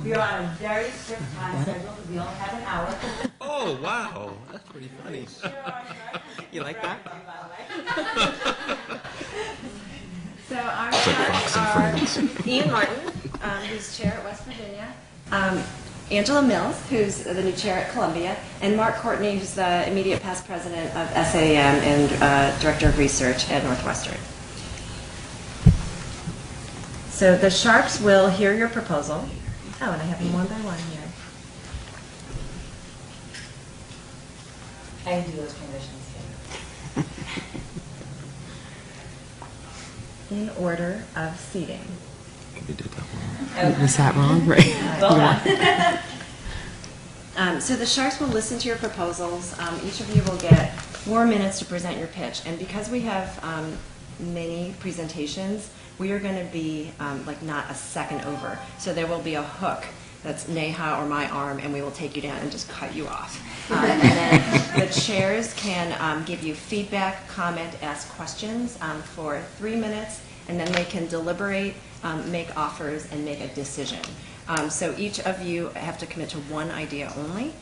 We are on a very strict time schedule because we only have an hour. Oh, wow. That's pretty funny. You like that? So our sharks are Ian Martin, who's chair at West Virginia, Angela Mills, who's the new chair at Columbia, and Mark Courtney, who's the immediate past president of SAEM and director of research at Northwestern. So the sharks will hear your proposal. Oh, and I have them one by one here. I do those transitions here. In order of seating. You did that one. Okay. Was that wrong? Right. So the sharks will listen to your proposals. Each of you will get 4 minutes to present your pitch. And because we have many presentations, we are going to be like not a second over. So there will be a hook that's Neha or my arm, and we will take you down and just cut you off. And then the chairs can give you feedback, comment, ask questions for 3 minutes, and then they can deliberate, make offers, and make a decision. So each of you have to commit to one idea only.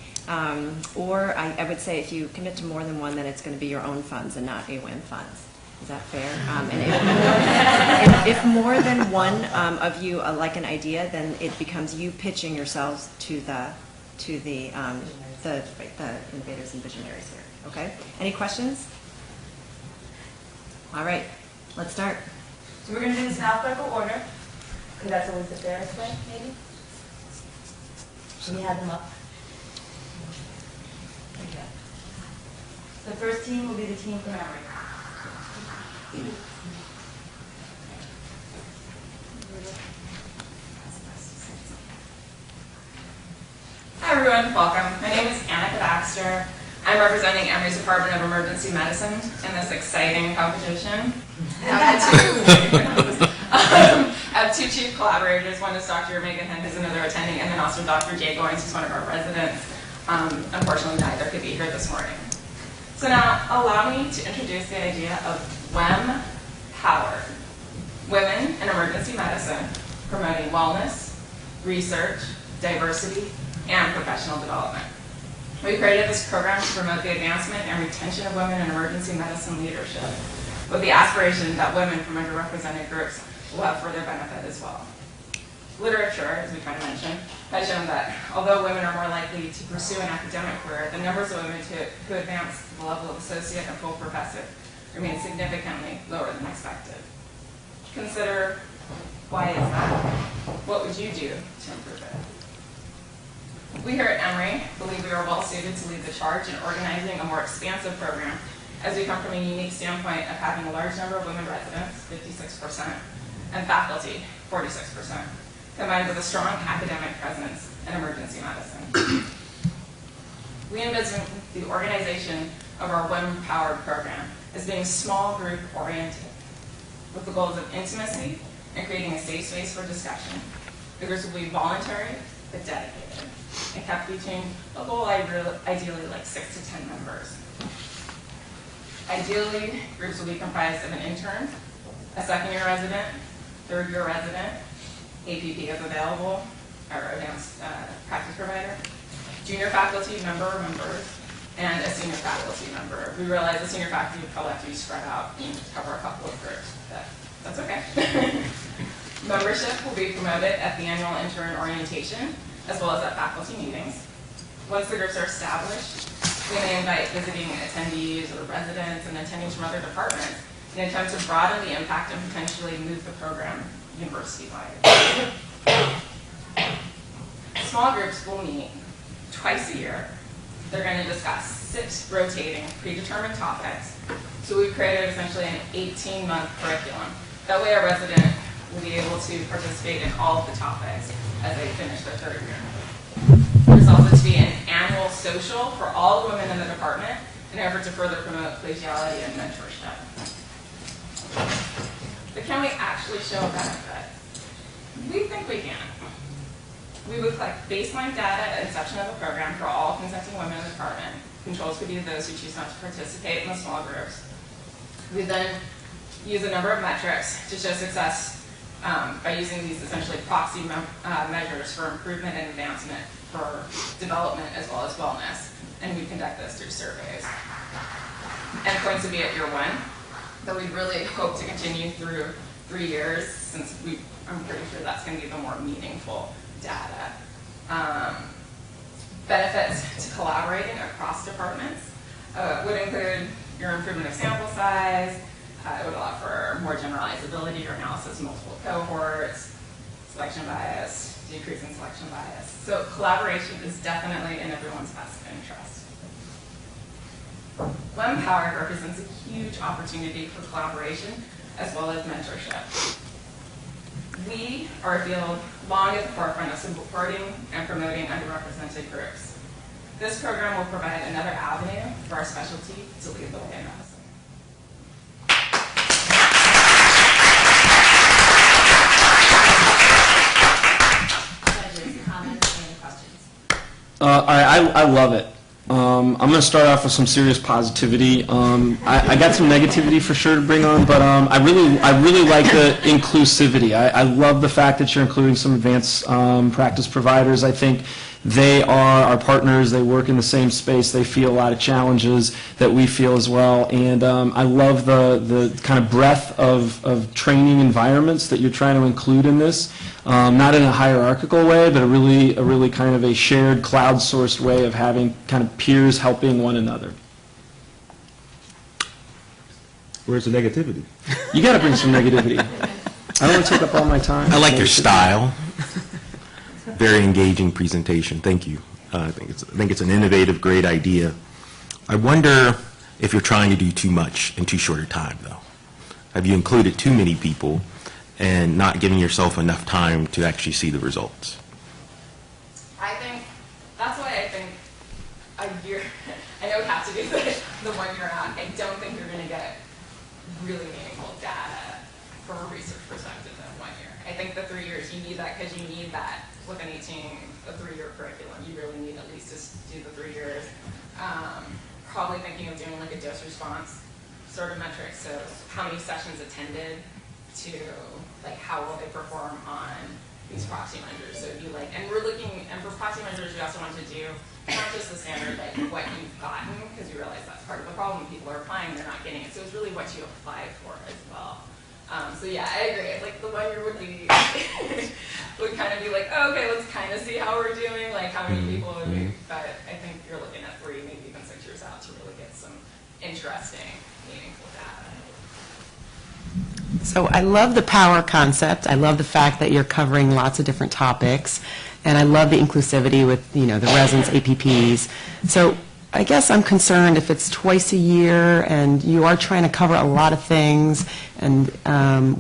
Or I would say if you commit to more than one, then it's going to be your own funds and not AWAEM funds. Is that fair? And if more than one of you like an idea, then it becomes you pitching yourselves to the innovators and visionaries here. Okay? Any questions? All right, let's start. So we're going to do this in alphabetical order, because that's always the fairest way, maybe. Can you have them up? Okay. The first team will be the team from Emory. Hi everyone, welcome. My name is Annika Baxter. I'm representing Emory's Department of Emergency Medicine in this exciting competition. I have two chief collaborators. One is Dr. Megan Henn, who's another attending, and then also Dr. Jay Goins, who's one of our residents. Unfortunately, neither could be here this morning. So now, allow me to introduce the idea of WAEM Powered, Women in Emergency Medicine, promoting wellness, research, diversity, and professional development. We created this program to promote the advancement and retention of women in emergency medicine leadership, with the aspiration that women from underrepresented groups will have further benefit as well. Literature, as we kind of mentioned, has shown that although women are more likely to pursue an academic career, the numbers of women who advance to the level of associate and full professor remain significantly lower than expected. Consider, why is that? What would you do to improve it? We here at Emory believe we are well suited to lead the charge in organizing a more expansive program, as we come from a unique standpoint of having a large number of women residents, 56%, and faculty, 46%, combined with a strong academic presence in emergency medicine. We envision the organization of our WAEM-powered program as being small group oriented, with the goals of intimacy and creating a safe space for discussion. The groups will be voluntary but dedicated, and kept between a goal ideally like 6 to 10 members. Ideally, groups will be comprised of an intern, a second-year resident, third-year resident, APP if available, or advanced practice provider, junior faculty member or members, and a senior faculty member. We realize the senior faculty would probably have to be spread out and cover a couple of groups, but that's okay. Membership will be promoted at the annual intern orientation, as well as at faculty meetings. Once the groups are established, we may invite visiting attendees or residents and attendees from other departments in an attempt to broaden the impact and potentially move the program university-wide. Small groups will meet twice a year. They're going to discuss 6 rotating predetermined topics. So we've created essentially an 18-month curriculum. That way a resident will be able to participate in all of the topics as they finish their third year. There's also to be an annual social for all the women in the department in an effort to further promote collegiality and mentorship. But can we actually show a benefit? We think we can. We would collect baseline data at inception of the program for all consenting women in the department. Controls could be those who choose not to participate in the small groups. We then use a number of metrics to show success by using these essentially proxy measures for improvement and advancement for development as well as wellness. And we conduct this through surveys. Endpoints would be at year 1, but we really hope to continue through 3 years, since I'm pretty sure that's going to be the more meaningful data. Benefits to collaborating across departments would include your improvement of sample size. It would allow for more generalizability or analysis of multiple cohorts, selection bias, decrease in selection bias. So collaboration is definitely in everyone's best interest. WEM Power represents a huge opportunity for collaboration as well as mentorship. We are a field long at the forefront of supporting and promoting underrepresented groups. This program will provide another avenue for our specialty to lead the way in medicine. Comments and questions? I love it. I'm going to start off with some serious positivity. I got some negativity for sure to bring on, but I really like the inclusivity. I love the fact that you're including some advanced practice providers. I think they are our partners. They work in the same space. They feel a lot of challenges that we feel as well. And I love the kind of breadth of training environments that you're trying to include in this. Not in a hierarchical way, but a really kind of a shared cloud-sourced way of having kind of peers helping one another. Where's the negativity? You got to bring some negativity. I don't want to take up all my time. I like your style. Very engaging presentation. Thank you. I think it's an innovative, great idea. I wonder if you're trying to do too much in too short a time, though. Have you included too many people and not giving yourself enough time to actually see the results? That's why I think a year, I know we have to do the 1 year out. I don't think you're going to get really meaningful data from a research perspective in 1 year. I think the 3 years, you need that because you need that with any team, a 3-year curriculum. You really need at least to do the 3 years. Probably thinking of doing like a dose response sort of metric. So how many sessions attended to like how will they perform on these proxy measures. So it'd be like, and we're looking, and for proxy measures, we also want to do not just the standard, like what you've gotten, because we realize that's part of the problem. People are applying, they're not getting it. So it's really what you applied for as well. So yeah, I agree. Like the 1 year would be, would kind of be like, oh, okay, let's kind of see how we're doing, like how many people would be, but I think you're looking at 3, maybe even 6 years out to really get some interesting, meaningful data. So I love the power concept. I love the fact that you're covering lots of different topics. And I love the inclusivity with, the residents, APPs. So I guess I'm concerned if it's twice a year and you are trying to cover a lot of things, and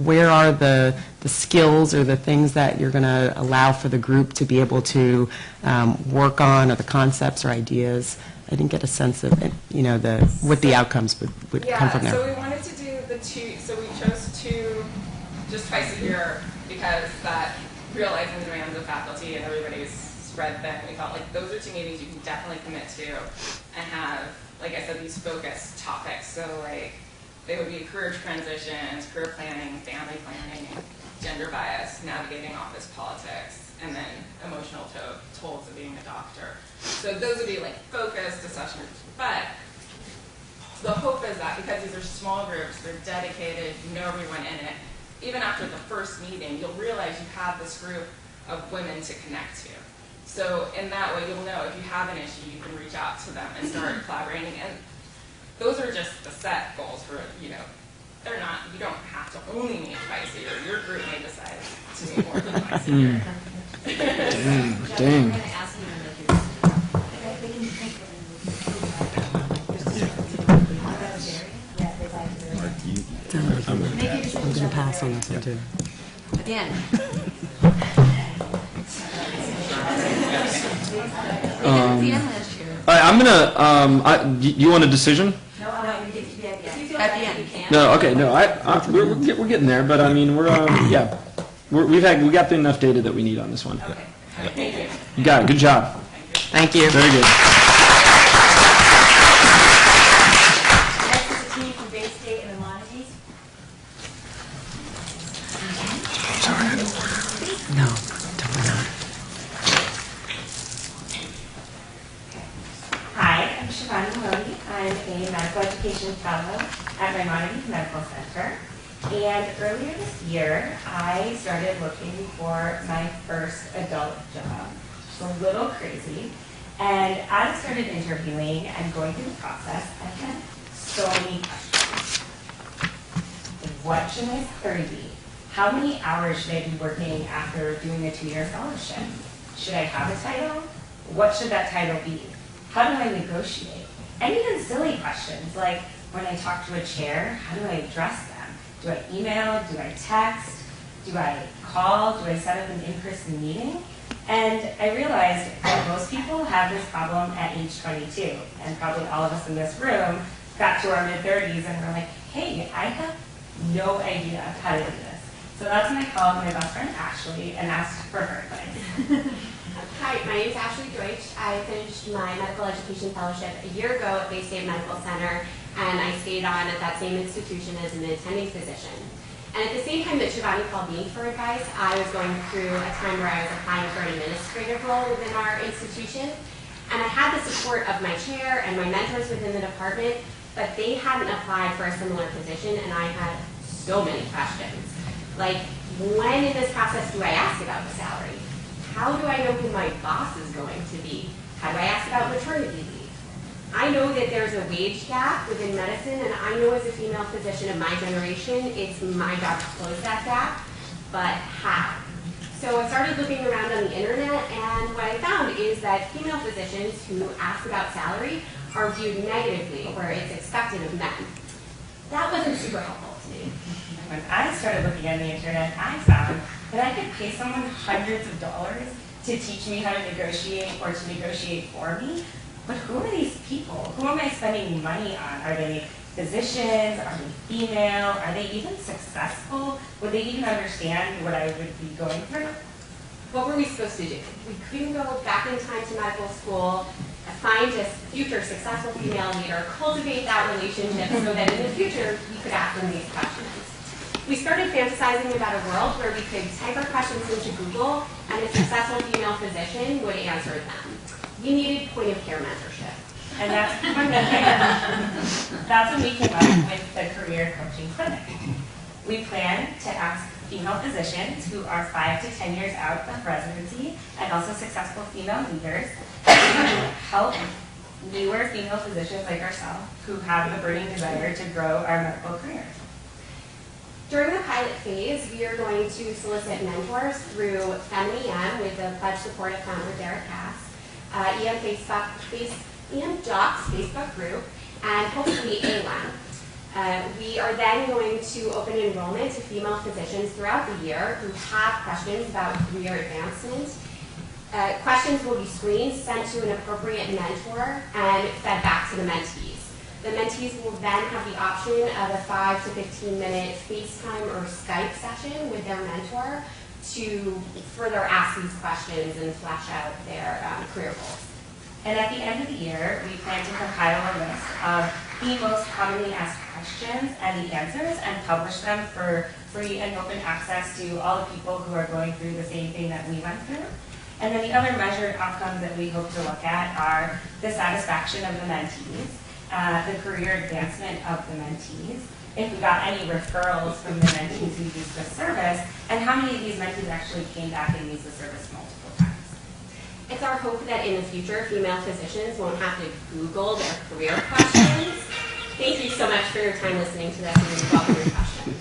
where are the skills or the things that you're going to allow for the group to be able to work on, or the concepts or ideas? I didn't get a sense of, what the outcomes would come from there. So we wanted to do the 2, so we chose 2 just twice a year because that realizing the demands of faculty and everybody's spread thin, we felt like those are 2 meetings you can definitely commit to and have, like I said, these focused topics. So like they would be career transitions, career planning, family planning, gender bias, navigating office politics, and then emotional tolls of being a doctor. So those would be like focused discussions. But the hope is that because these are small groups, they're dedicated, you know everyone in it, even after the first meeting, you'll realize you have this group of women to connect to. So in that way, you'll know if you have an issue, you can reach out to them and start collaborating. And those are just the set goals for, they're not, you don't have to only meet twice a year. Your group may decide to meet more than twice a year. Dang. I'm going to pass on this one too. At the end. At the end last year. All right, I'm going to, you want a decision? No, you get to be at the end. At the end. No, okay, no, we're getting there, but I mean, we got enough data that we need on this one. Okay. Thank you. You got it, good job. Thank you. Very good. Next is the team from Bay State and Maimonides. Education Fellow at Maimonides Medical Center. And earlier this year, I started looking for my first adult job. It's a little crazy. And as I started interviewing and going through the process, I had so many questions. What should my salary be? How many hours should I be working after doing a 2-year fellowship? Should I have a title? What should that title be? How do I negotiate? And even silly questions like, when I talk to a chair, how do I address them? Do I email? Do I text? Do I call? Do I set up an in-person meeting? And I realized that most people have this problem at age 22, and probably all of us in this room got to our mid-30s and were like, hey, I have no idea how to do this. So that's when I called my best friend Ashley and asked for her advice. Hi, my name is Ashley Deutsch. I finished my medical education fellowship a year ago at Bay State Medical Center, and I stayed on at that same institution as an attending physician. And at the same time that Shivani called me for advice, I was going through a time where I was applying for an administrative role within our institution. And I had the support of my chair and my mentors within the department, but they hadn't applied for a similar position, and I had so many questions. Like, when in this process do I ask about the salary? How do I know who my boss is going to be? How do I ask about maternity leave? I know that there's a wage gap within medicine, and I know as a female physician of my generation, it's my job to close that gap, but how? So I started looking around on the internet, and what I found is that female physicians who ask about salary are viewed negatively, where it's expected of men. That wasn't super helpful to me. When I started looking on the internet, I found that I could pay someone hundreds of dollars to teach me how to negotiate or to negotiate for me. But who are these people? Who am I spending money on? Are they physicians? Are they female? Are they even successful? Would they even understand what I would be going through? What were we supposed to do? We couldn't go back in time to medical school, find a future successful female leader, cultivate that relationship so that in the future we could ask them these questions. We started fantasizing about a world where we could type our questions into Google and a successful female physician would answer them. We needed point-of-care mentorship. And that's when we came up with the Career Coaching Clinic. We plan to ask female physicians who are 5 to 10 years out of residency and also successful female leaders to help newer female physicians like ourselves who have a burning desire to grow our medical careers. During the pilot phase, we are going to solicit mentors through EM with the pledge support of founder Derek Cass, EM Docs Facebook group, and hopefully AWAEM. We are then going to open enrollment to female physicians throughout the year who have questions about career advancement. Questions will be screened, sent to an appropriate mentor, and fed back to the mentees. The mentees will then have the option of a 5 to 15-minute FaceTime or Skype session with their mentor to further ask these questions and flesh out their career goals. And at the end of the year, we plan to compile a list of the most commonly asked questions and the answers and publish them for free and open access to all the people who are going through the same thing that we went through. And then the other measured outcomes that we hope to look at are the satisfaction of the mentees, the career advancement of the mentees, if we got any referrals from the mentees who used the service, and how many of these mentees actually came back and used the service multiple times. It's our hope that in the future, female physicians won't have to Google their career questions. Thank you so much for your time listening to this and welcome your questions.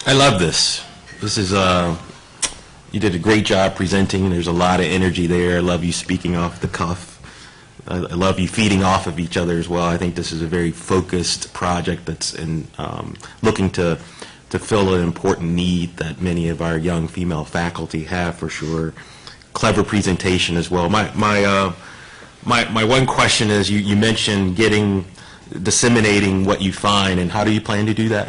I love this. This is, you did a great job presenting. There's a lot of energy there. I love you speaking off the cuff. I love you feeding off of each other as well. I think this is a very focused project that's looking to fill an important need that many of our young female faculty have for sure. Clever presentation as well. My one question is, you mentioned disseminating what you find, and how do you plan to do that?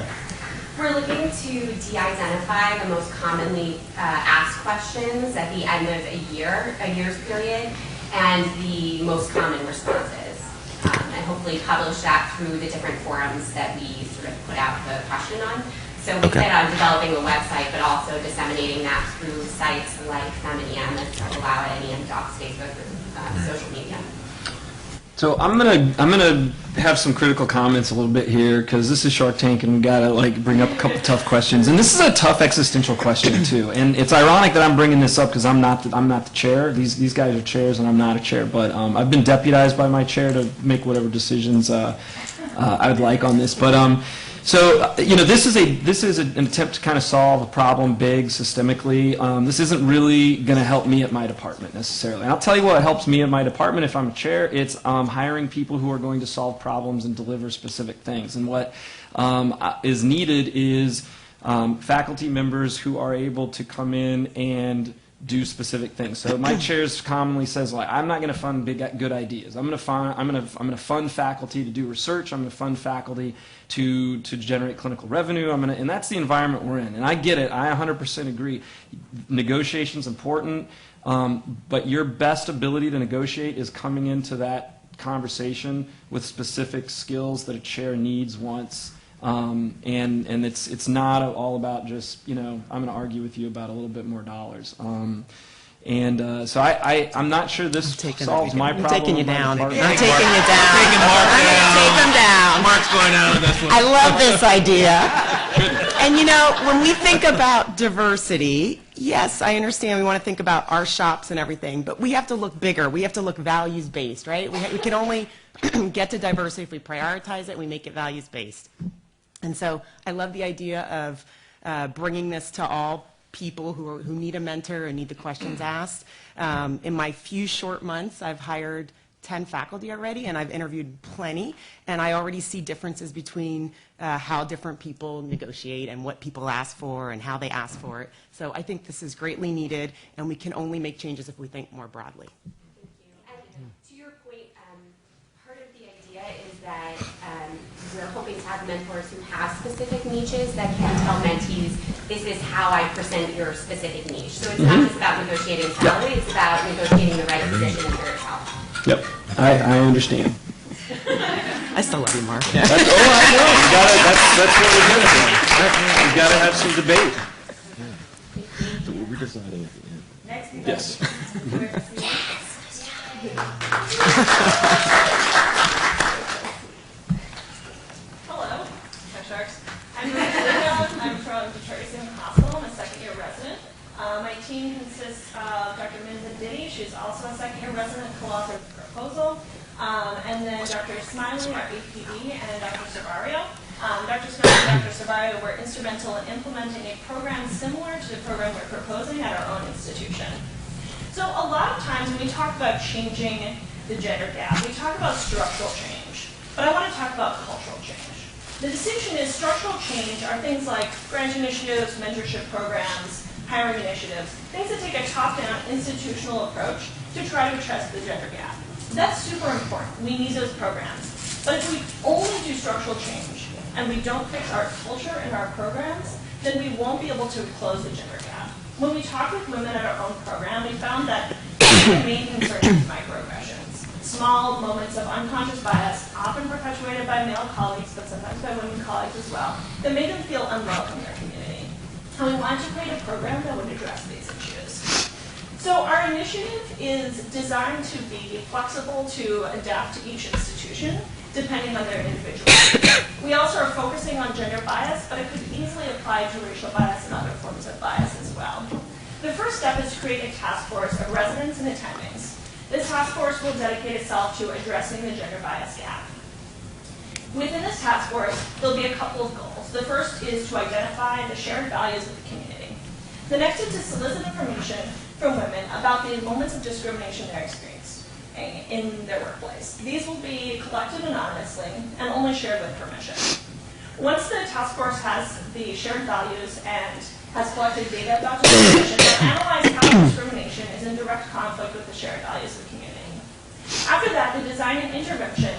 We're looking to de-identify the most commonly asked questions at the end of a year's period, and the most common responses. And hopefully publish that through the different forums that we sort of put out the question on, So we Okay. plan on developing a website, but also disseminating that through sites like FemIDM and Allow ADIEM, Docs, Facebook, social media. So I'm gonna have some critical comments a little bit here because this is Shark Tank and we gotta like bring up a couple tough questions. And this is a tough existential question too. And it's ironic that I'm bringing this up because I'm not the chair. These guys are chairs and I'm not a chair. But I've been deputized by my chair to make whatever decisions I would like on this. But so this is an attempt to kind of solve a problem big systemically. This isn't really going to help me at my department necessarily. And I'll tell you what helps me at my department if I'm a chair. It's hiring people who are going to solve problems and deliver specific things. And what is needed is faculty members who are able to come in and do specific things. So my chairs commonly says, like, I'm not going to fund good ideas. I'm going to fund faculty to do research. I'm going to fund faculty to generate clinical revenue. And that's the environment we're in. And I get it. I 100% agree. Negotiation's important, but your best ability to negotiate is coming into that conversation with specific skills that a chair needs, wants. And it's not all about just, I'm going to argue with you about a little bit more dollars. So I'm not sure this solves my problem. I'm taking you down. I'm Department. taking you down. Taking Mark I'm going to take them down. Mark's going out of this one. I love this idea. And when we think about diversity, yes, I understand we want to think about our shops and everything, but we have to look bigger. We have to look values-based, right? We can only get to diversity if we prioritize it and we make it values-based. And so I love the idea of bringing this to all people who need a mentor and need the questions asked. In my few short months, I've hired 10 faculty already, and I've interviewed plenty, and I already see differences between how different people negotiate and what people ask for and how they ask for it. So I think this is greatly needed, and we can only make changes if we think more broadly. Thank you. And to your point, part of the idea is that we're hoping to have mentors who have specific niches that can tell mentees, this is how I present your specific niche. So it's not just about negotiating salary, it's about negotiating the right position and for yourself. Yep, I understand. I still love you, Mark. That's what we're doing here. We've got to have some debate. So we're deciding at the end. Next, we have Yes. Hello, Hi Sharks. I'm Neha. I'm from Detroit City Hospital. I'm a second-year resident. My team consists of Dr. Minza Diddy. She's also a second-year resident, co-author of the proposal. And then Dr. Smiley, our APD, and Dr. Savario. Dr. Smiley and Dr. Savario were instrumental in implementing a program similar to the program we're proposing at our own institution. So a lot of times when we talk about changing the gender gap, we talk about structural change. But I want to talk about cultural change. The distinction is structural change are things like grant initiatives, mentorship programs, hiring initiatives, things that take a top-down institutional approach to try to address the gender gap. That's super important. We need those programs. But if we only do structural change and we don't fix our culture and our programs, then we won't be able to close the gender gap. When we talk with women at our own program, we found that the main concern is microaggressions. Small moments of unconscious bias, often perpetuated by male colleagues, but sometimes by women colleagues as well, that made them feel unwelcome in their community. And we wanted to create a program that would address these issues. So our initiative is designed to be flexible to adapt to each institution, depending on their individual needs. We also are focusing on gender bias, but it could easily apply to racial bias and other forms of bias as well. The first step is to create a task force of residents and attendings. This task force will dedicate itself to addressing the gender bias gap. Within this task force, there'll be a couple of goals. The first is to identify the shared values of the community. The next is to solicit information from women about the moments of discrimination they're experiencing in their workplace. These will be collected anonymously and only shared with permission. Once the task force has the shared values and has collected data about discrimination, we'll analyze how discrimination is in direct conflict with the shared values of the community. After that, the design an intervention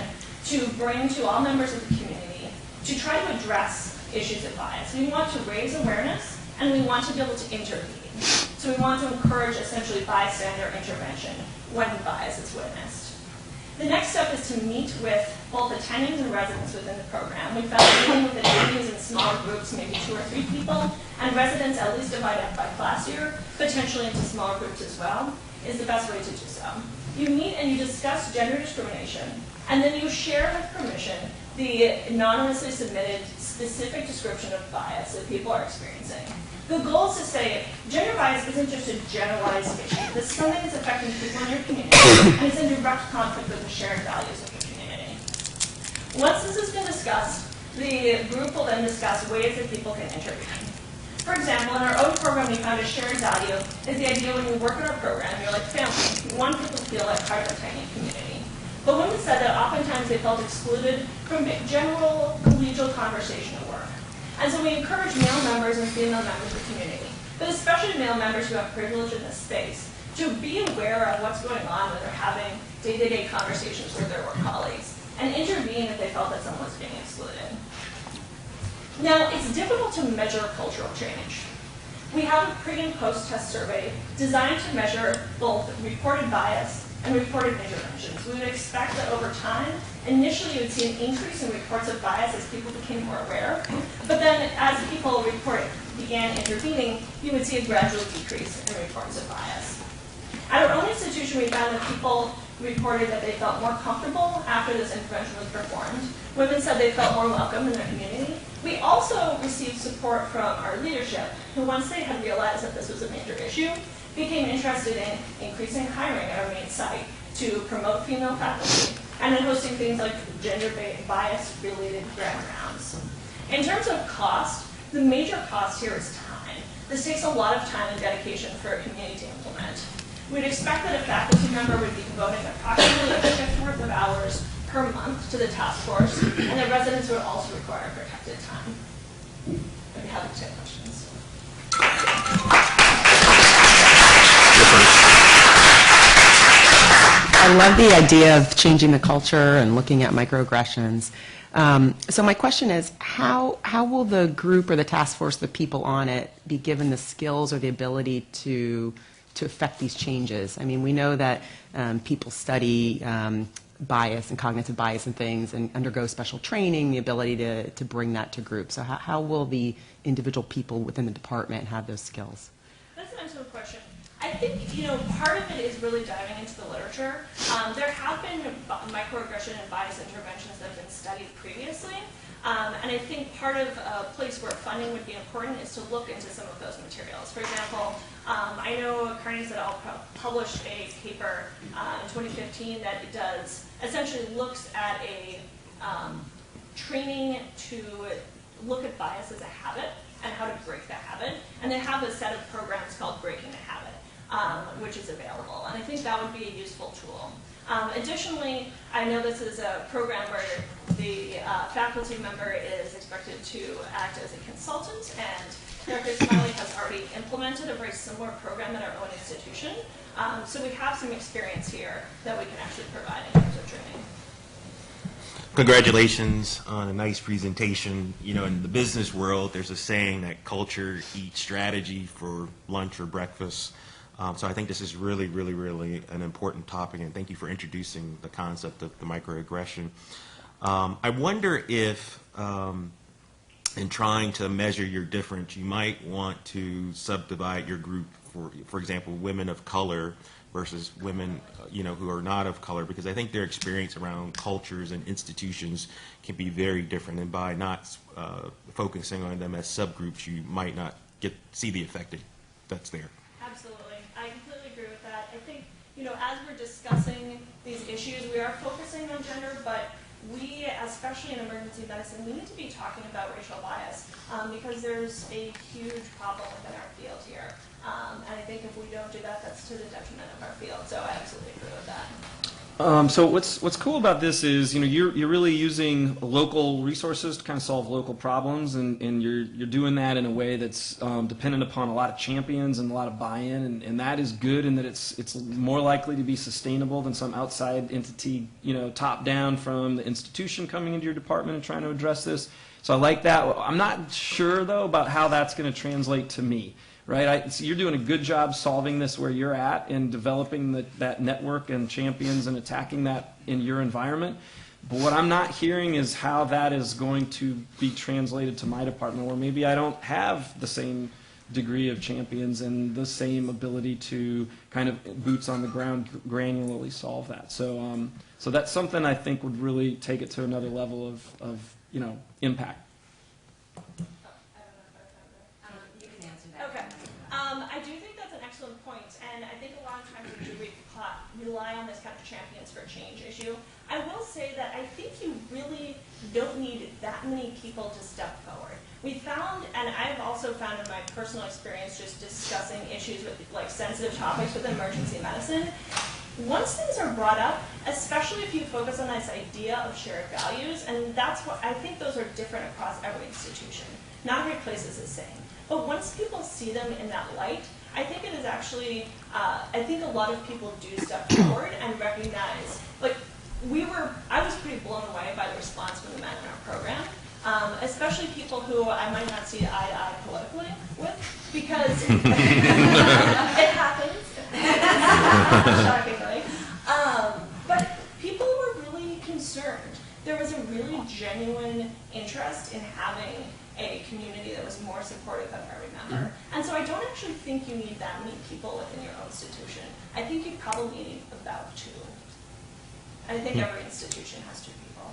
to bring to all members of the community to try to address issues of bias. We want to raise awareness and we want to be able to intervene. So we want to encourage essentially bystander intervention when bias is witnessed. The next step is to meet with both attendings and residents within the program. We found meeting with attendees in smaller groups, maybe 2 or 3 people, and residents at least divided up by class year, potentially into smaller groups as well, is the best way to do so. You meet and you discuss gender discrimination, and then you share with permission the anonymously submitted specific description of bias that people are experiencing. The goal is to say gender bias isn't just a generalized issue. This is something that's affecting people in your community, and it's in direct conflict with the shared values of your community. Once this has been discussed, the group will then discuss ways that people can intervene. For example, in our own program, we found a shared value is the idea when you work in our program, you're like family. You want people to feel like part of a tiny community. But women said that oftentimes they felt excluded from general collegial conversation at work. And so we encourage male members and female members of the community, but especially male members who have privilege in this space, to be aware of what's going on when they're having day-to-day conversations with their work colleagues, and intervene if they felt that someone was being excluded. Now, it's difficult to measure cultural change. We have a pre- and post-test survey designed to measure both reported bias and reported interventions. We would expect that over time, initially you would see an increase in reports of bias as people became more aware, but then as people began intervening, you would see a gradual decrease in reports of bias. At our own institution, we found that people reported that they felt more comfortable after this intervention was performed. Women said they felt more welcome in their community. We also received support from our leadership, who once they had realized that this was a major issue, became interested in increasing hiring at our main site to promote female faculty, and in hosting things like gender bias-related grant rounds. In terms of cost, the major cost here is time. This takes a lot of time and dedication for a community to implement. We'd expect that a faculty member would be devoting approximately a shift's worth of hours per month to the task force, and the residents would also require protected time. I'd be happy to take questions. I love the idea of changing the culture and looking at microaggressions. So my question is, how will the group or the task force, the people on it, be given the skills or the ability to affect these changes? I mean, we know that people study bias and cognitive bias and things and undergo special training, the ability to bring that to groups. So how will the individual people within the department have those skills? That's an excellent question. I think, part of it is really diving into the literature. There have been microaggression and bias interventions that have been studied previously. And I think part of a place where funding would be important is to look into some of those materials. For example, I know Courtney said I'll publish a paper in 2015 that essentially looks at a training to look at bias as a habit and how to break that habit. And they have a set of programs called Breaking the Habit, which is available. And I think that would be a useful tool. Additionally, I know this is a program where the faculty member is expected to act as a consultant, and Dr. Smiley has already implemented a very similar program at our own institution. So we have some experience here that we can actually provide in terms of training. Congratulations on a nice presentation. In the business world, there's a saying that culture eats strategy for lunch or breakfast. So I think this is really, really, really an important topic, and thank you for introducing the concept of the microaggression. I wonder if, in trying to measure your difference, you might want to subdivide your group, for example, women of color versus women, who are not of color, because I think their experience around cultures and institutions can be very different, and by not focusing on them as subgroups, you might not see the effect that's there. Absolutely. I completely agree with that. I think, as we're discussing these issues, we are focusing on gender, but we, especially in emergency medicine, we need to be talking about racial bias because there's a huge problem within our field here. And I think if we don't do that, that's to the detriment of our field. So I absolutely agree with that. So what's cool about this is, you're really using local resources to kind of solve local problems, and you're doing that in a way that's dependent upon a lot of champions and a lot of buy-in, and that is good in that it's more likely to be sustainable than some outside entity, top down from the institution coming into your department and trying to address this. So I like that. I'm not sure though about how that's going to translate to me. right? So you're doing a good job solving this where you're at and developing that network and champions and attacking that in your environment. But what I'm not hearing is how that is going to be translated to my department, where maybe I don't have the same degree of champions and the same ability to kind of boots on the ground granularly solve that. So, so that's something I think would really take it to another level of impact. You can answer that. Okay. I do think that's an excellent point, and I think a lot of times we do rely on this kind of champions for change issue. I will say that I think you really don't need that many people to step forward. We found, and I've also found in my personal experience just discussing issues with like sensitive topics with emergency medicine, once things are brought up, especially if you focus on this idea of shared values, and that's what I think those are different across every institution. Not every place is the same. But once people see them in that light, I think it is actually, I think a lot of people do step forward and recognize, like, I was pretty blown away by the response from the men in our program, especially people who I might not see eye to eye politically with, because it happens, shockingly. But people were really concerned. There was a really genuine interest in having a community that was more supportive of every member. And so I don't actually think you need that many people within your own institution. I think you probably need about 2. I think every institution has 2 people.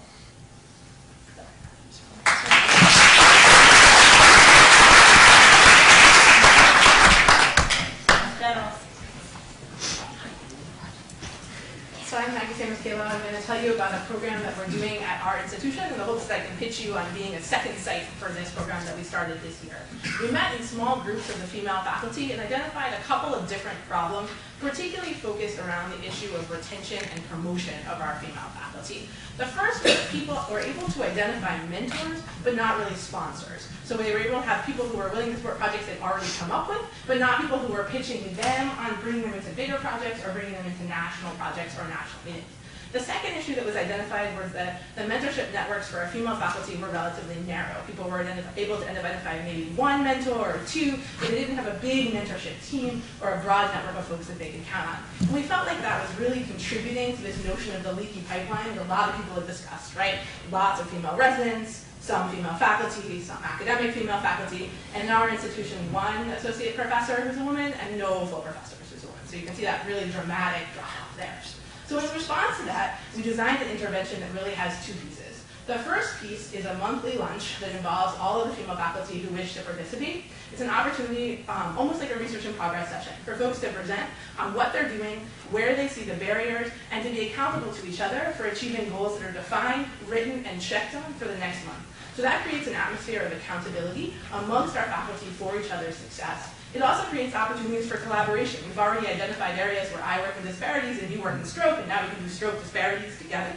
So I'm Maggie Sanders-Kayla. I'm going to tell you about a program that we're doing at our institution in the hopes that I can pitch you on being a second site for this program that we started this year. We met in small groups of the female faculty and identified a couple of different problems, particularly focused around the issue of retention and promotion of our female faculty. The first was that people were able to identify mentors, but not really sponsors. So they were able to have people who were willing to support projects they'd already come up with, but not people who were pitching them on bringing them into bigger projects or bringing them into national projects or national meetings. The second issue that was identified was that the mentorship networks for our female faculty were relatively narrow. People were able to identify maybe 1 mentor or 2, but they didn't have a big mentorship team or a broad network of folks that they could count on. And we felt like that was really contributing to this notion of the leaky pipeline that a lot of people have discussed, right? Lots of female residents, some female faculty, some academic female faculty, and in our institution, 1 associate professor who's a woman and no full professors who's a woman. So you can see that really dramatic drop off there. So in response to that, we designed an intervention that really has 2 pieces. The first piece is a monthly lunch that involves all of the female faculty who wish to participate. It's an opportunity, almost like a research in progress session, for folks to present on what they're doing, where they see the barriers, and to be accountable to each other for achieving goals that are defined, written, and checked on for the next month. So that creates an atmosphere of accountability amongst our faculty for each other's success. It also creates opportunities for collaboration. We've already identified areas where I work in disparities and you work in stroke, and now we can do stroke disparities together.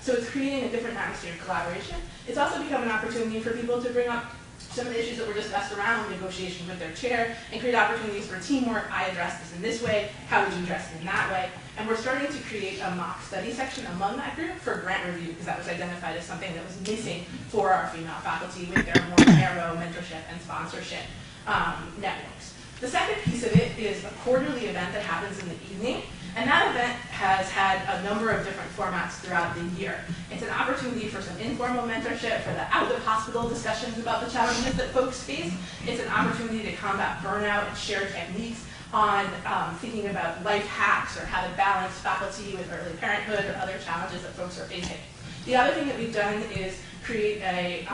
So it's creating a different atmosphere of collaboration. It's also become an opportunity for people to bring up some of the issues that were discussed around negotiation with their chair and create opportunities for teamwork. I addressed this in this way, how would you address it in that way? And we're starting to create a mock study section among that group for grant review, because that was identified as something that was missing for our female faculty with their more narrow mentorship and sponsorship networks. The second piece of it is a quarterly event that happens in the evening, and that event has had a number of different formats throughout the year. It's an opportunity for some informal mentorship, for the out-of-hospital discussions about the challenges that folks face. It's an opportunity to combat burnout and share techniques on thinking about life hacks or how to balance faculty with early parenthood or other challenges that folks are facing. The other thing that we've done is create a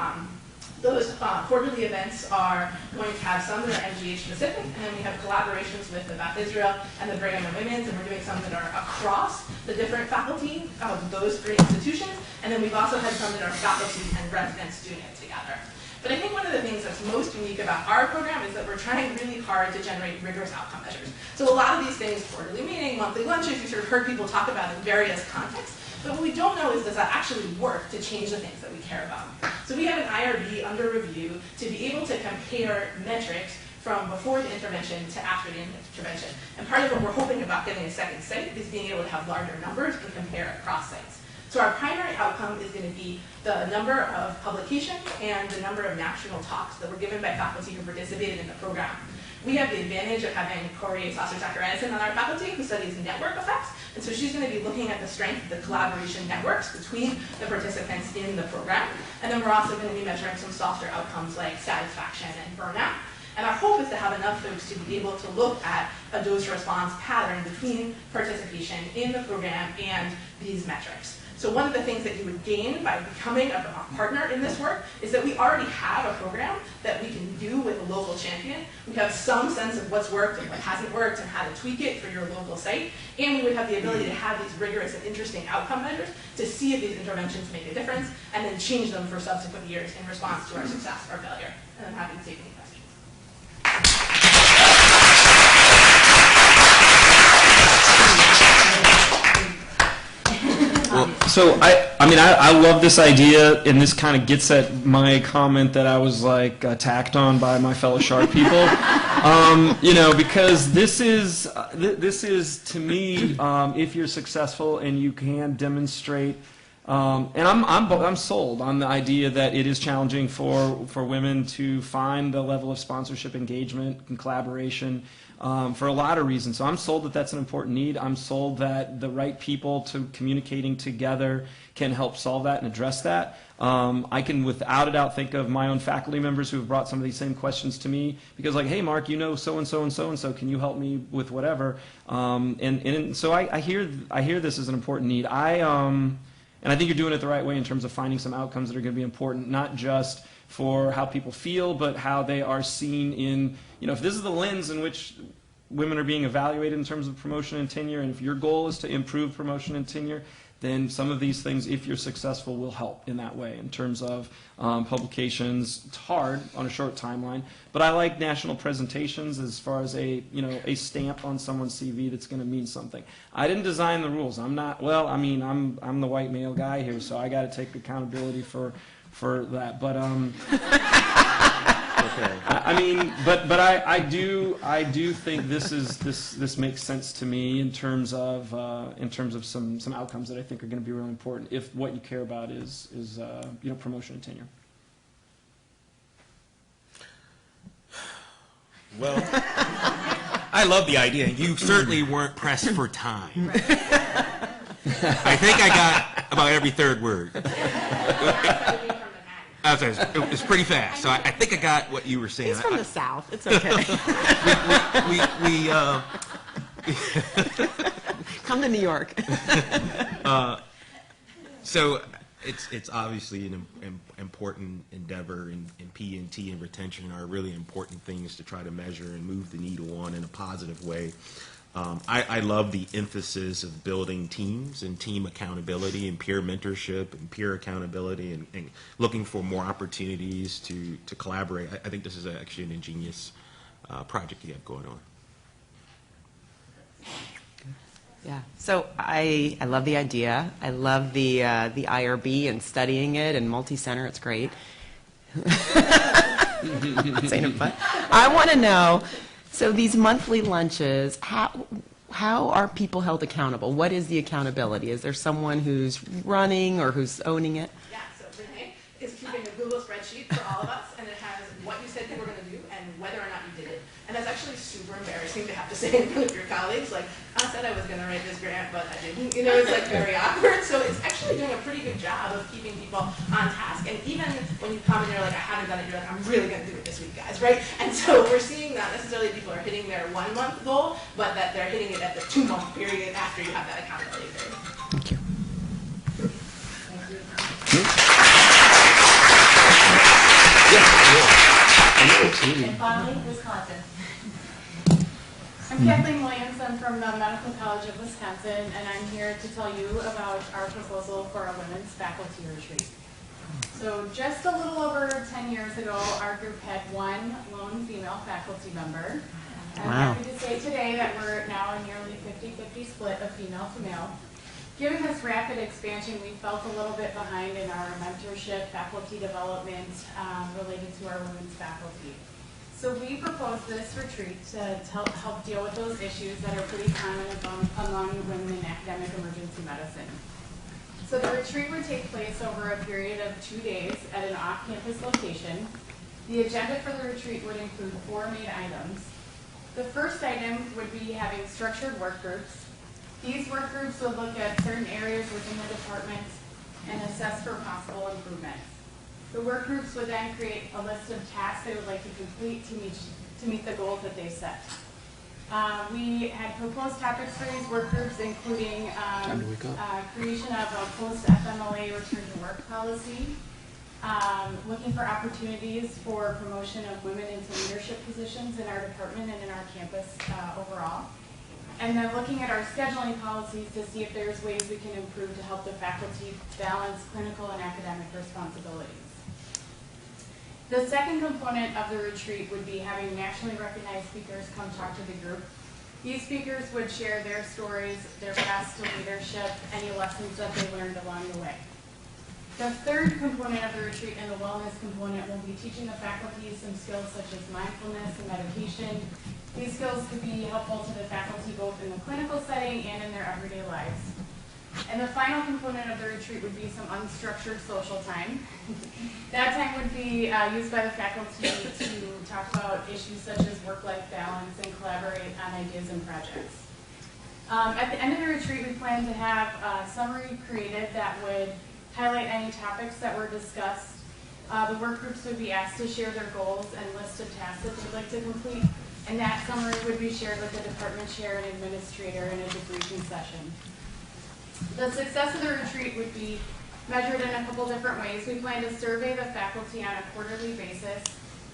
those quarterly events are going to have some that are MGH specific, and then we have collaborations with the Beth Israel and the Brigham and Women's, and we're doing some that are across the different faculty of those 3 institutions, and then we've also had some that are faculty and residents doing it together. But I think one of the things that's most unique about our program is that we're trying really hard to generate rigorous outcome measures. So a lot of these things, quarterly meeting, monthly lunches, you sort of heard people talk about in various contexts. But what we don't know is, does that actually work to change the things that we care about? So we have an IRB under review to be able to compare metrics from before the intervention to after the intervention. And part of what we're hoping about getting a second site is being able to have larger numbers and compare across sites. So our primary outcome is going to be the number of publications and the number of national talks that were given by faculty who participated in the program. We have the advantage of having Corey Saucer-Tucker Edison on our faculty who studies network effects. And so she's going to be looking at the strength of the collaboration networks between the participants in the program. And then we're also going to be measuring some softer outcomes like satisfaction and burnout. And our hope is to have enough folks to be able to look at a dose-response pattern between participation in the program and these metrics. So one of the things that you would gain by becoming a partner in this work is that we already have a program that we can do with a local champion. We have some sense of what's worked and what hasn't worked and how to tweak it for your local site. And we would have the ability to have these rigorous and interesting outcome measures to see if these interventions make a difference and then change them for subsequent years in response to our success or failure. And I'm happy to take any questions. So I love this idea, and this kind of gets at my comment that I was like attacked on by my fellow shark people. Because this is to me, if you're successful and you can demonstrate, and I'm sold on the idea that it is challenging for women to find the level of sponsorship engagement and collaboration. For a lot of reasons. So I'm sold that that's an important need. I'm sold that the right people to communicating together can help solve that and address that. I can without a doubt think of my own faculty members who have brought some of these same questions to me because like, hey Mark, you know so-and-so and so-and-so, can you help me with whatever? And so I hear this as an important need. And I think you're doing it the right way in terms of finding some outcomes that are going to be important, not just for how people feel, but how they are seen in, if this is the lens in which women are being evaluated in terms of promotion and tenure, and if your goal is to improve promotion and tenure, then some of these things, if you're successful, will help in that way in terms of publications. It's hard on a short timeline, but I like national presentations as far as a stamp on someone's CV that's going to mean something. I didn't design the rules. I'm not, I'm the white male guy here, so I got to take accountability for that, but okay. I do think this makes sense to me in terms of some outcomes that I think are going to be really important if what you care about is promotion and tenure. Well, I love the idea. You certainly weren't pressed for time. I think I got about every third word. It was pretty fast, so I think I got what you were saying. He's from the South. It's okay. Come to New York. So it's obviously an important endeavor, and P&T and retention are really important things to try to measure and move the needle on in a positive way. I love the emphasis of building teams and team accountability and peer mentorship and peer accountability and looking for more opportunities to collaborate. I think this is actually an ingenious project you have going on. Yeah. So I love the idea. I love the IRB and studying it and multi-center. It's great. Not saying it, but I want to know. So these monthly lunches, how are people held accountable? What is the accountability? Is there someone who's running or who's owning it? Yeah, so Renee is keeping a Google spreadsheet for all of us, and it has what you said you were going to do and whether or not you did it. And that's actually super embarrassing to have to say in front of your colleagues, like, I said I was going to write this grant, but I didn't. It's like very awkward. So it's actually doing a pretty good job of keeping people on task. And even when you come and you're like, I haven't done it, you're like, I'm really going to do it this week, guys, right? And so we're seeing not necessarily people are hitting their 1 month goal, but that they're hitting it at the 2 month period after you have that accountability period. Thank you. And finally, Wisconsin. I'm Kathleen Williamson from the Medical College of Wisconsin, and I'm here to tell you about our proposal for a women's faculty retreat. So just a little over 10 years ago, our group had one lone female faculty member. I'm happy to say today that we're now a nearly 50-50 split of female to male. Given this rapid expansion, we felt a little bit behind in our mentorship, faculty development related to our women's faculty. So we proposed this retreat to help deal with those issues that are pretty common among women in academic emergency medicine. So the retreat would take place over a period of 2 days at an off-campus location. The agenda for the retreat would include 4 main items. The first item would be having structured work groups. These work groups would look at certain areas within the department and assess for possible improvements. The work groups would then create a list of tasks they would like to complete to meet the goals that they set. We had proposed topics for these work groups, including creation of a post-FMLA return to work policy, looking for opportunities for promotion of women into leadership positions in our department and in our campus overall. And then looking at our scheduling policies to see if there's ways we can improve to help the faculty balance clinical and academic responsibilities. The second component of the retreat would be having nationally recognized speakers come talk to the group. These speakers would share their stories, their paths to leadership, any lessons that they learned along the way. The third component of the retreat and the wellness component will be teaching the faculty some skills such as mindfulness and meditation. These skills could be helpful to the faculty both in the clinical setting and in their everyday lives. And the final component of the retreat would be some unstructured social time. That time would be used by the faculty to talk about issues such as work-life balance and collaborate on ideas and projects. At the end of the retreat, we plan to have a summary created that would highlight any topics that were discussed. The work groups would be asked to share their goals and list of tasks that they'd like to complete, and that summary would be shared with the department chair and administrator in a debriefing session. The success of the retreat would be measured in a couple different ways. We plan to survey the faculty on a quarterly basis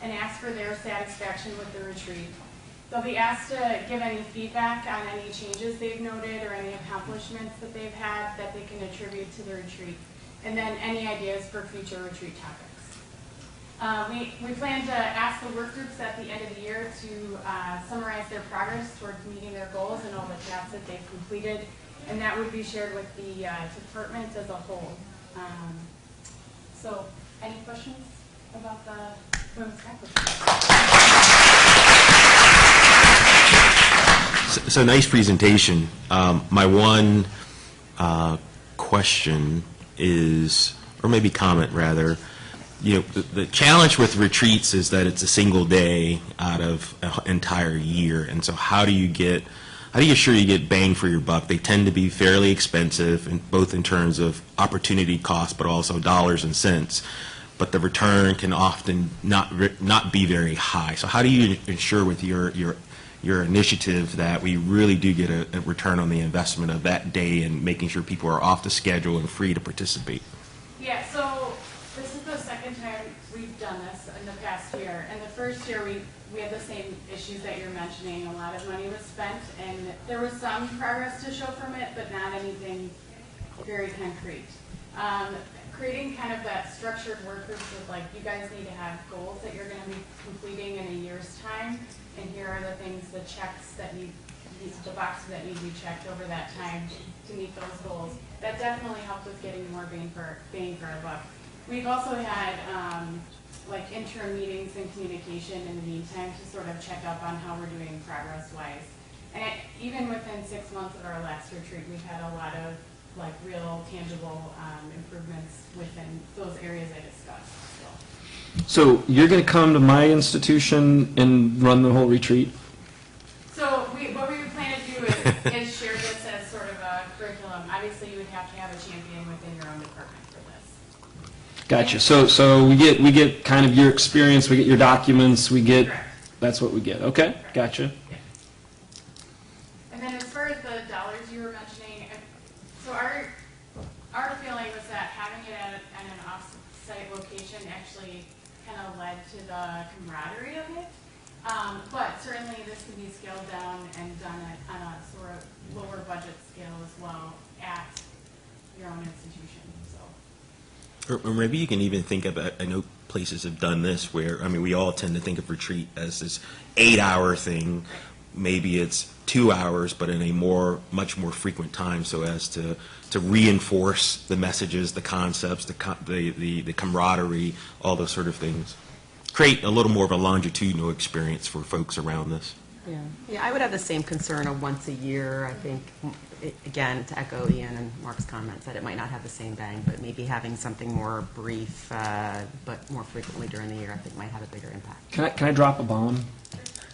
and ask for their satisfaction with the retreat. They'll be asked to give any feedback on any changes they've noted or any accomplishments that they've had that they can attribute to the retreat, and then any ideas for future retreat topics. We plan to ask the work groups at the end of the year to summarize their progress towards meeting their goals and all the tasks that they've completed, and that would be shared with the department as a whole. So, any questions about the women's faculty? So nice presentation. My one question is, or maybe comment rather, you know, the challenge with retreats is that it's a single day out of an entire year, and so how do you assure you get bang for your buck? They tend to be fairly expensive, both in terms of opportunity cost, but also dollars and cents. But the return can often not be very high. So how do you ensure with your initiative that we really do get a return on the investment of that day and making sure people are off the schedule and free to participate? Yeah, so this is the second time we've done this in the past year. And the first year we had the same issues that you're mentioning. A lot of money was spent, and there was some progress to show from it, but not anything very concrete. Creating kind of that structured work groups with, like, you guys need to have goals that you're going to be completing in a year's time, and here are the things, the boxes that need to be checked over that time to meet those goals. That definitely helped with getting more bang for our buck. We've also had like interim meetings and communication in the meantime to sort of check up on how we're doing progress-wise. And even within 6 months of our last retreat, we've had a lot of like real tangible improvements within those areas I discussed. So you're going to come to my institution and run the whole retreat? So what we would plan to do is share this as sort of a curriculum. Obviously, you would have to have a champion within your own department for this. Gotcha. So we get kind of your experience, we get your documents, we get, Correct. That's what we get. Okay, Correct. gotcha. Yeah. And then as far as the dollars you were mentioning, so our feeling was that having it at an off-site location actually kind of led to the camaraderie of it. But certainly this could be scaled down and done on a sort of lower budget scale as well at your own institution. So. Or maybe you can even think about, I know places have done this where, I mean, we all tend to think of retreat as this 8-hour thing. Maybe it's 2 hours, but in a much more frequent time, so as to reinforce the messages, the concepts, the camaraderie, all those sort of things. Create a little more of a longitudinal experience for folks around this. Yeah, I would have the same concern of once a year. I think, again, to echo Ian and Mark's comments, that it might not have the same bang, but maybe having something more brief, but more frequently during the year, I think might have a bigger impact. Can I drop a bomb?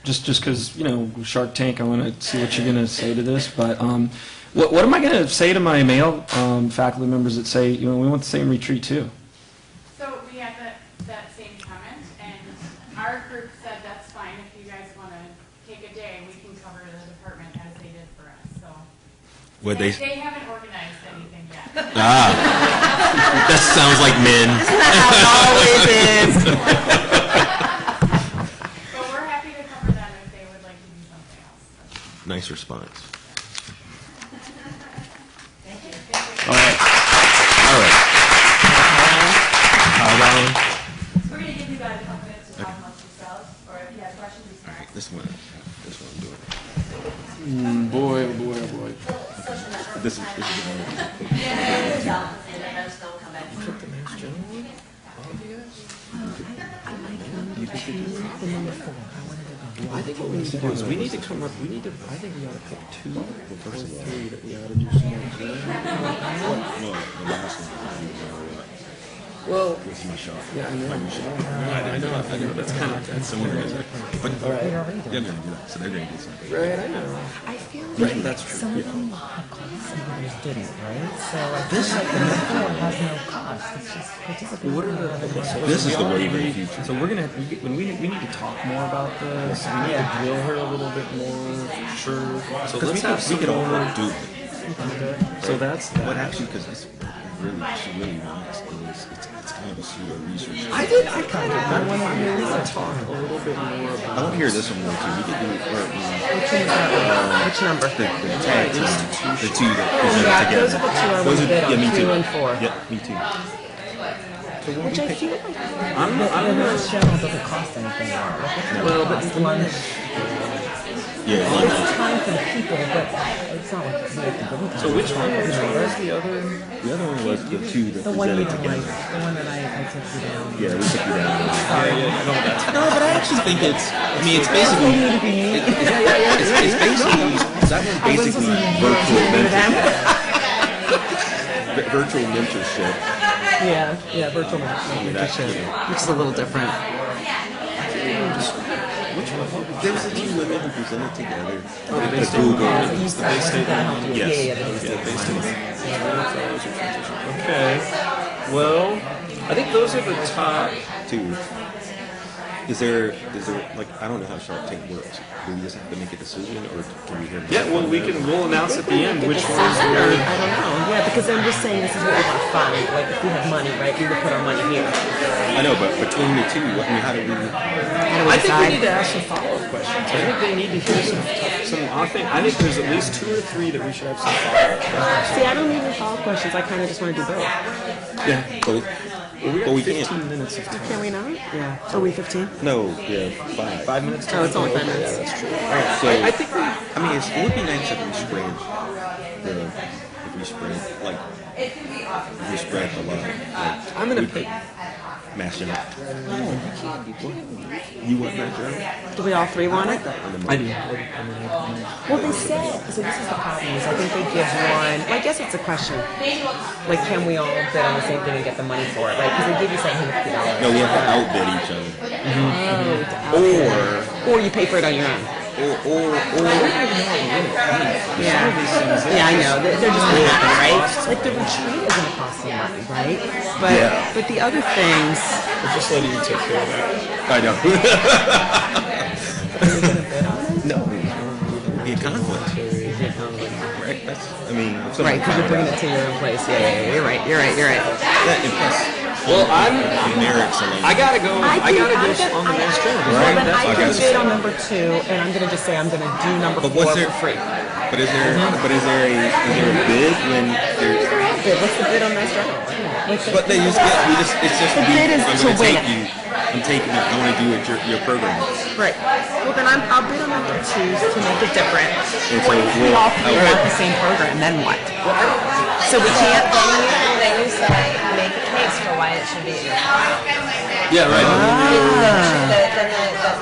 just because, Shark Tank, I want to see what you're going to say to this. But what am I going to say to my male faculty members that say, we want the same retreat too? So we had that same comment, and our group said that's fine if you guys want to take a day, we can cover the department as they did for us, so. What They haven't organized anything yet. That sounds like men. But we're happy to cover them if they would like to do something else. Nice response. All right. We're going to give you guys a couple minutes to talk amongst yourselves, or if you have questions, you can. This one I'm doing. Boy, oh boy, oh boy. This is I think what we need to do is we need to come up, I think we ought to pick 2 or 3 that we ought to do some more. No, the last one. Well, it's my shot. Yeah, I know. I know. That's kind of, that's someone who is it. But they're going to do that, so they're going to do something. Right, I know. I feel Right, that's true. some of them have costs and others didn't, right? So I feel like the medical has no cost, it's just participating. What are this is the way for the future. So we're gonna when we need to talk more about this. We need to drill her a little bit more. Sure. So let's have we could all more. do it. So that's What actually, because it's really, she really wants is it's kind of a pseudo research. I kind of want to talk a little bit more about. I want to hear this one more too. We could do Which number? the tag team, the 2 that presented Yeah, together. those are the 2 I want to bid on, yeah, me 2 too. and 4. Yeah, me too. Which I feel like I'm the Mass General doesn't cost anything. well, but Lunch, Yeah, it's time for the people, but it's not like we have to go with so which one was the other? the other one was the 2 that the one you presented don't like, together. the one that I took you down. Yeah, we took you down. No, that's No, but I actually think it's basically, it's basically, that one's basically virtual mentorship. Virtual mentorship. Yeah, virtual mentorship, which is a little different. There was the 2 women who presented together. Bay State Google. Bay State Yes. Okay. Well, I think those are the top 2. Is there like, I don't know how Shark Tank works. Do we just have to make a decision, or can we hear? Yeah, well, we'll announce at the end which ones I are. don't know, yeah, because then we're saying this is what we want to fund, like if we have money, right, we would put our money here. I know, but between the 2, how do we? I think we need to ask some follow-up questions. I think they need to hear some. I think there's at least 2 or 3 that we should have some follow-up questions. See, I don't need any follow-up questions, I kind of just want to do both. Yeah, both. Well, we can't. 15 minutes of time. Can we not? Yeah. Are we 15? No, yeah, 5. 5 minutes. Oh, it's only 5 minutes. Yeah, that's true. All right, so I think it would be nice if we spread a lot. Like, I'm gonna pick. Mass General. You want Mass General? Do we all 3 want it? I do. Well, they said, so this is the problem, is I think they give one, well, I guess it's a question, like, can we all bid on the same thing and get the money for it, right? Because they give you $750. No, we have to outbid each other. Or you pay for it on your own. Yeah, I know, they're just gonna happen, right? Like, the retreat is gonna cost some money, right? But the other things, We're just letting you take care of that. I know. No, be a conflict. Right? right, because you're bringing it to your own place, yeah, you're right. Yeah, and plus, Well, the merits alone. I gotta go on the Mass General. Well, then I Okay. can bid on number 2, and I'm gonna just say I'm gonna do number 4 what's for there- free. But is there a bid when there's? What's the bid on Mass General? But they just it's just The bid is I'm to gonna win take it. you. I'm taking it. I want to do it your program. Right. Well, then I'll bid on number 2 to make it different. And so We all 3 want the same program, then what? So we can't. Then you say, make a case for why it should be. Yeah, right. The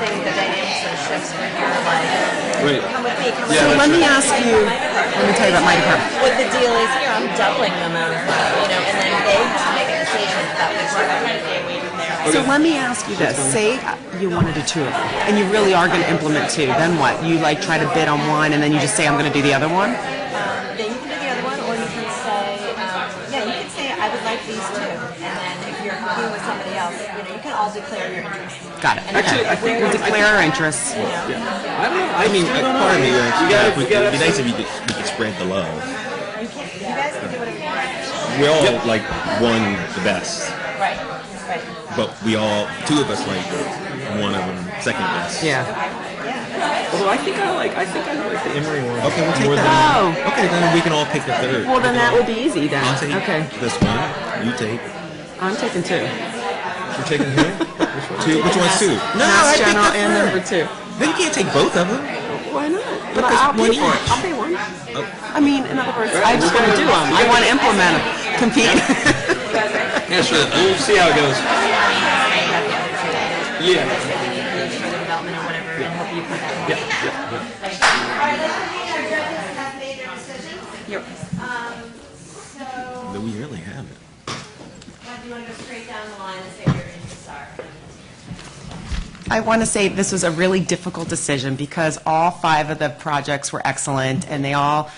thing, the dynamics sort of shifts from here, like, Right. come with me, come with Yeah, me. Let me ask you. Let me tell you about my department. What the deal is here, I'm doubling the amount of money, and then they have to make a decision about which one they're going to stay away from there. I So let me ask you this. Say you want to do two of them, and you really are going to implement two. Then what? You like try to bid on one, and then you just say, I'm going to do the other one? Then you can do the other one, or you can say, you can say, I would like these two. And then if you're competing with somebody else, you can all declare your interest. Got it. Actually, I think We'll declare our interests. I don't know. I mean, part of me, it'd be nice if we could spread the love. You guys can do whatever you want. We all like one the best, Right. but we all, two of us like one of them second best. Yeah. Although I think I like the Emory one. Okay, we'll take more that. Oh. Okay, then we can all pick the third. Well, then that will be easy then. I'll take Okay. this one. You take. I'm taking two. You're taking who? Two. Which one's two? No, Mass I think General that's and fair. number two. Then you can't take both of them. Why not? But But there's I'll one pay for it. each. I'll pay one. I mean, in other words, I just want to do them. I want to implement them, compete. Yeah, sure. We'll see how it goes. Yeah. Further development or whatever, and help you put that in. Do we really have it? Do you want to go straight down the line and say what your interests are? I want to say this was a really difficult decision because all 5 of the projects were excellent, and they all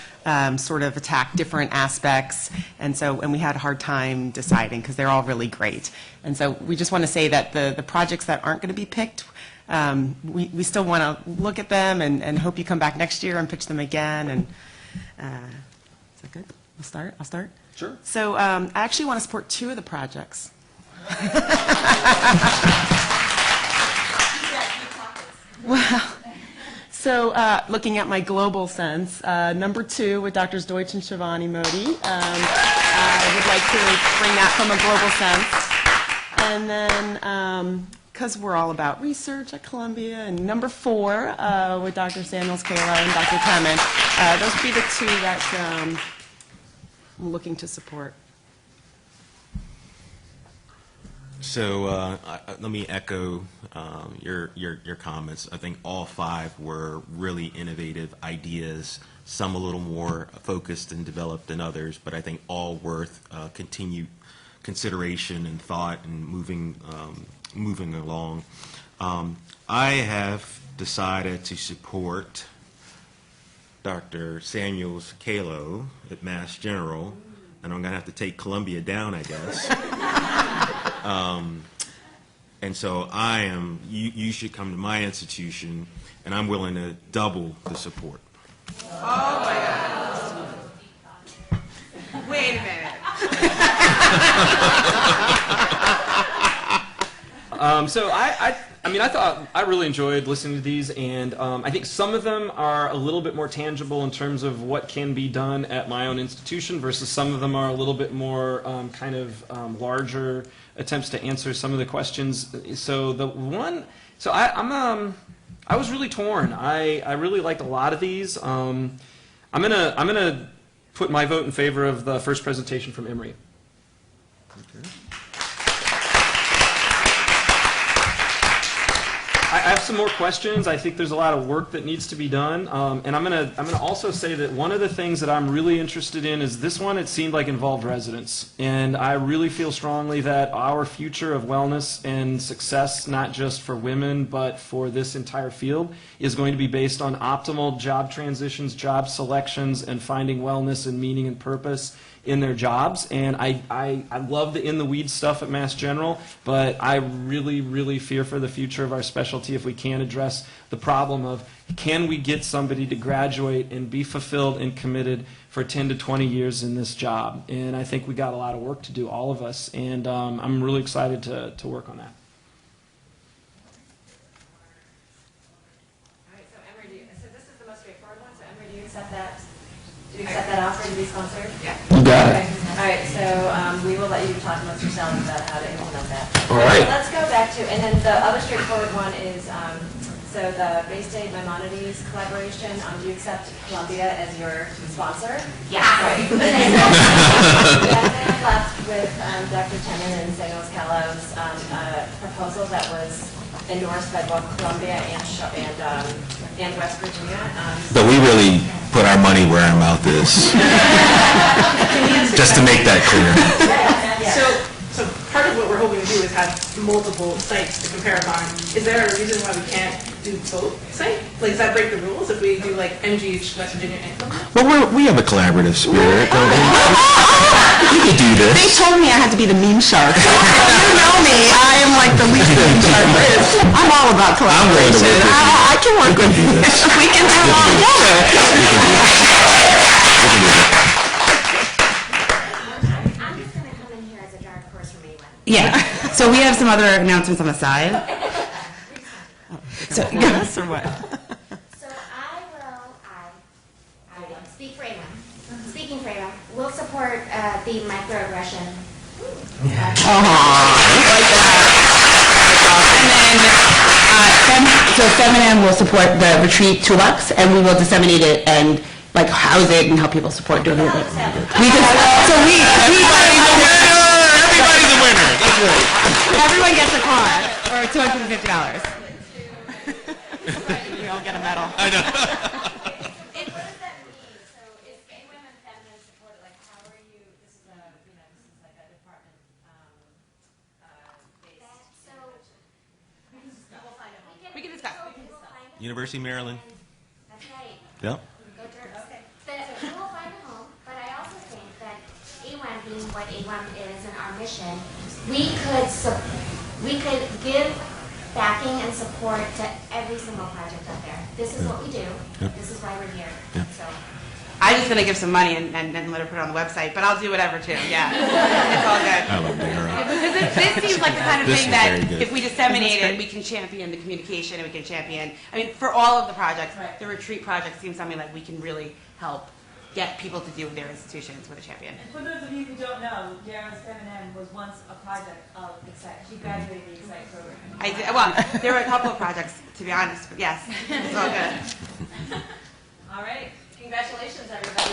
sort of attacked different aspects, and we had a hard time deciding because they're all really great. And so we just want to say that the projects that aren't going to be picked, we still want to look at them and hope you come back next year and pitch them again. And is that good? I'll start? Sure. So I actually want to support 2 of the projects. Well, so looking at my global sense, number 2 with Drs. Deutsch and Shivani Modi, I would like to bring that from a global sense. And then, because we're all about research at Columbia, and number 4 with Dr. Samuels Kalo and Dr. Temin, those would be the 2 that I'm looking to support. So let me echo your comments. I think all 5 were really innovative ideas, some a little more focused and developed than others, but I think all worth continued consideration and thought and moving along. I have decided to support Dr. Samuels Kalo at Mass General, and I'm going to have to take Columbia down, I guess. And so you should come to my institution, and I'm willing to double the support. Oh my God. Wait a minute. So I really enjoyed listening to these, and I think some of them are a little bit more tangible in terms of what can be done at my own institution versus some of them are a little bit more larger attempts to answer some of the questions. So I was really torn. I really liked a lot of these. I'm gonna put my vote in favor of the first presentation from Emory. Okay. I have some more questions. I think there's a lot of work that needs to be done, and I'm gonna also say that one of the things that I'm really interested in is this one. It seemed like involved residents, and I really feel strongly that our future of wellness and success, not just for women but for this entire field, is going to be based on optimal job transitions, job selections, and finding wellness and meaning and purpose in their jobs. And I love the in-the-weeds stuff at Mass General, but I really, really fear for the future of our specialty if we can't address the problem of can we get somebody to graduate and be fulfilled and committed for 10 to 20 years in this job. And I think we got a lot of work to do, all of us, and I'm really excited to work on that. All right, so Emory, so this is the most straightforward one, so Emory, do you accept that? Do you accept that offer to be sponsored? Yeah. You got Okay. All right, so we will let you talk amongst yourselves about how to implement that. All right. So let's go back to, and then the other straightforward one is, so the Bay State Maimonides collaboration, do you accept Columbia as your sponsor? Yeah. Right. And then left with Dr. Temin and Samuels Callow's proposal that was endorsed by both Columbia and West Virginia. But we really put our money where our mouth is, just to make that clear. So part of what we're we're hoping to do is have multiple sites to compare upon. Is there a reason why we can't do both sites? Like, does that break the rules if we do like MGH, West Virginia, and Columbia? Well, we have a collaborative spirit. We could do They this. told me I had to be the meme shark. You know me, I am like the least meme shark there is. I'm all about collaboration. work with you. I can work with you. We can do it all together. I'm just going to come in here as a dark horse from A1. Yeah. So we have some other announcements on the side. So, Yes, or what? So I will speak for A1. Speaking for A1, we'll support the microaggression. and then, so Feminine will support the retreat toolbox, and we will disseminate it and like house it and help people support doing it. We just, so we Everybody's a winner. That's right. everyone gets a car or $250. We all get a medal. I know. And what does that mean? So is AWAEM and Feminine supported? Like, how are you? This is like a department based. So we'll find out. We can discuss. University of Maryland. That's right. Yep. Go Terps. But we will find a home. But I also think that AWAEM being what AWAEM is and our mission, we could give backing and support to every single project out there. This is what we do. Yep. This is why we're here. Yep. So. I'm just gonna give some money and let her put it on the website, but I'll do whatever too. Yeah, it's all good. I love Neha. Because this seems like the kind of This thing is very that good. if we disseminate it, we can champion the communication and we can champion. I mean, for all of the projects, the retreat project seems something like we can really help get people to do their institutions with a champion. For those of you who don't know, Darren's Feminine was once a project of ExCITE. She graduated the ExCITE program. Well, there were a couple of projects, to be honest, but yes, it's all good. All right. Congratulations, everybody.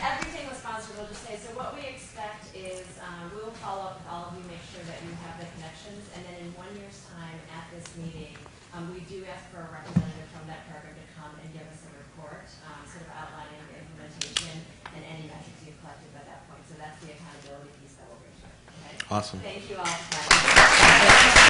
Everything was sponsored, we'll just say, so what we expect is, we will follow up with all of you, make sure that you have the connections, and then in 1 year's time at this meeting, we do ask for a representative from that program to come and give us a report, sort of outlining the implementation and any metrics you've collected by that point. So that's the accountability piece that we'll bring to it. Okay? Awesome. Thank you all for coming.